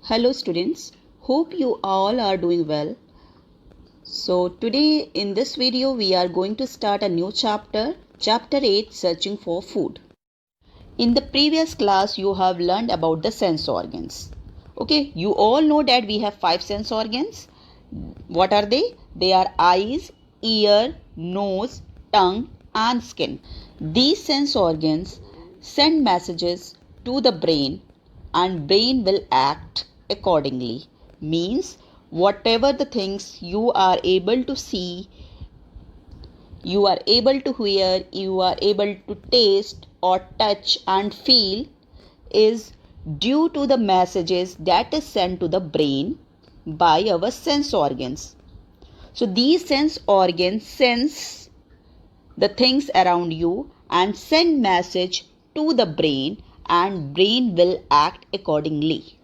Hello students, hope you all are doing well. So today in this video we are going to start a new chapter, chapter 8, searching for food. In the previous class you have learned about the sense organs. Okay, you all know that we have 5 sense organs. What are they? They are eyes, ear, nose, tongue and skin. These sense organs send messages to the brain and brain will act accordingly. Means whatever the things you are able to see, you are able to hear, you are able to taste or touch and feel is due to the messages that is sent to the brain by our sense organs. So these sense organs sense the things around you and send message to the brain and brain will act accordingly.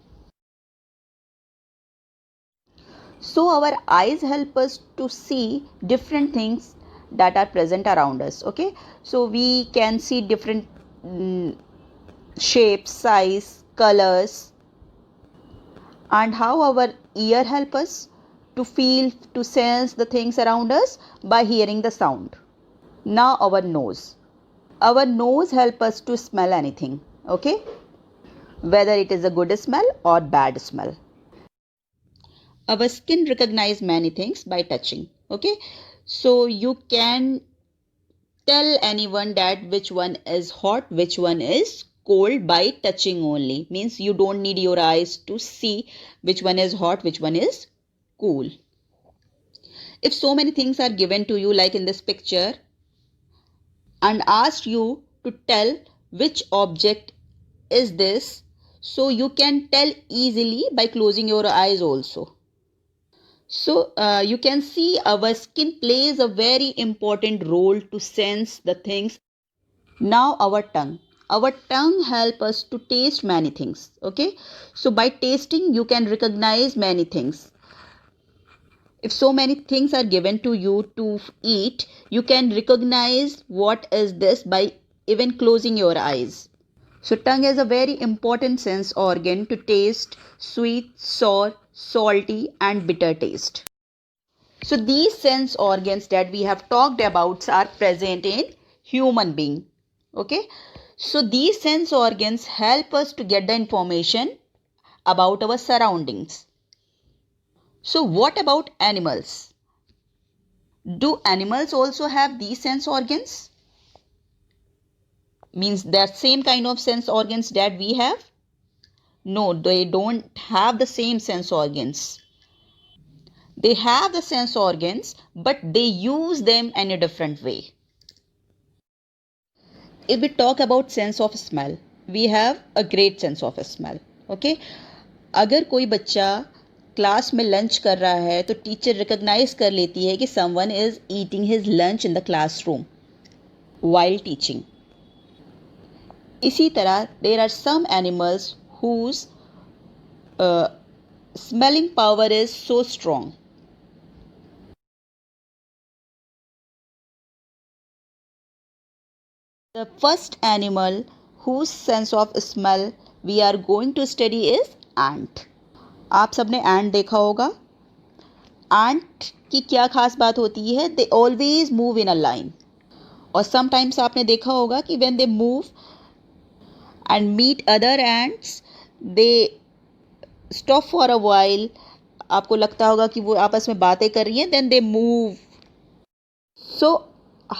So our eyes help us to see different things that are present around us. Okay, so we can see different shapes, size, colors. And how our ear help us to feel, to sense the things around us by hearing the sound. Now our nose help us to smell anything. Okay, whether it is a good smell or bad smell. Our skin recognize many things by touching. Okay, so you can tell anyone that which one is hot, which one is cold by touching only. Means you don't need your eyes to see which one is hot, which one is cool. If so many things are given to you like in this picture and asked you to tell which object is this, so you can tell easily by closing your eyes also. So you can see our skin plays a very important role to sense the things. Now our tongue help us to taste many things. Okay, so by tasting you can recognize many things. If so many things are given to you to eat, you can recognize what is this by even closing your eyes. So tongue is a very important sense organ to taste sweet, sour, salty and bitter taste. So these sense organs that we have talked about are present in human being. Okay. So these sense organs help us to get the information about our surroundings. So what about animals? Do animals also have these sense organs? Means that same kind of sense organs that we have? No, they don't have the same sense organs. They have the sense organs, but they use them in a different way. If we talk about sense of smell, we have a great sense of smell. Okay, अगर कोई बच्चा class में lunch कर रहा है तो teacher recognise कर लेती है कि someone is eating his lunch in the classroom while teaching. इसी तरह there are some animals whose smelling power is so strong. The first animal whose sense of smell we are going to study is ant. आप सबने ant देखा होगा. ant की क्या खास बात होती है? They always move in a line. और sometimes आपने देखा होगा कि when they move and meet other ants, they stop for a while. आपको लगता होगा कि वो आपस में बातें कर रही हैं, then they move. So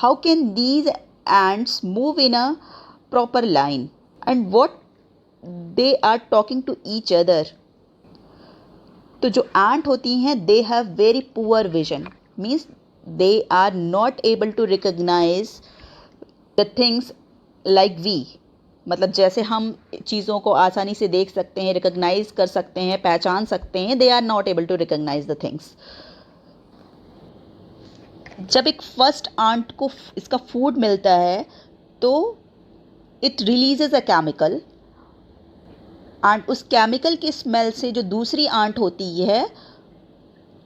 how can these ants move in a proper line and what they are talking to each other? तो जो ant होती हैं they have very poor vision. Means they are not able to recognize the things like we. मतलब जैसे हम चीज़ों को आसानी से देख सकते हैं, रिकॉग्नाइज कर सकते हैं, पहचान सकते हैं, they are not able to recognize the things. जब एक फर्स्ट आंट को इसका फूड मिलता है तो it releases a chemical and उस केमिकल की स्मेल से जो दूसरी आंट होती है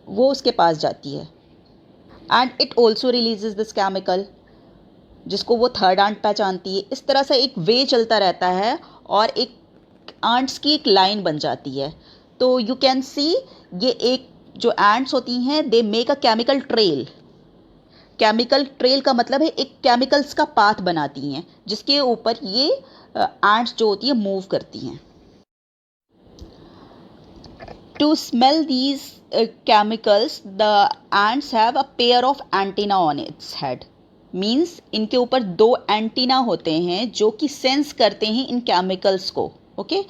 वो उसके पास जाती है and it also releases this chemical जिसको वो थर्ड आंट पहचानती है. इस तरह से एक वे चलता रहता है और एक आंट्स की एक लाइन बन जाती है. तो यू कैन सी ये एक जो एंट्स होती हैं they make a chemical trail. Chemical trail का मतलब है एक केमिकल्स का पाथ बनाती हैं जिसके ऊपर ये एंट्स जो होती है मूव करती हैं. To smell these chemicals, the ants have a pair of antenna on its head. Means इनके ऊपर 2 एंटीना होते हैं जो कि सेंस करते हैं इन केमिकल्स को. ओके,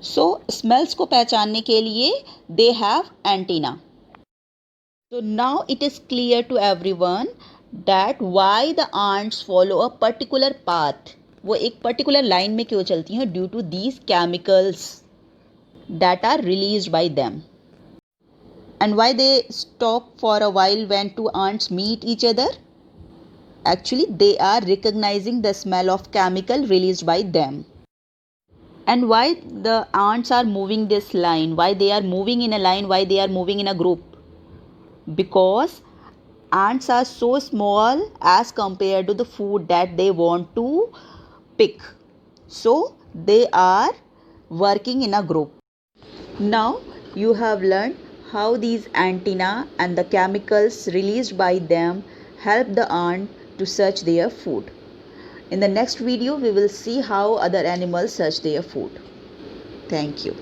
सो स्मेल्स को पहचानने के लिए they have antenna. So now it is clear to everyone that why the ants follow a particular path. वो एक पर्टिकुलर लाइन में क्यों चलती हैं? Due to these chemicals that are released by them. And why they stop for a while when two ants meet each other? Actually, they are recognizing the smell of chemical released by them. And why the ants are moving this line? Why they are moving in a line? Why they are moving in a group? Because ants are so small as compared to the food that they want to pick. So they are working in a group. Now you have learned how these antennae and the chemicals released by them help the ant to search their food. In the next video, we will see how other animals search their food. Thank you.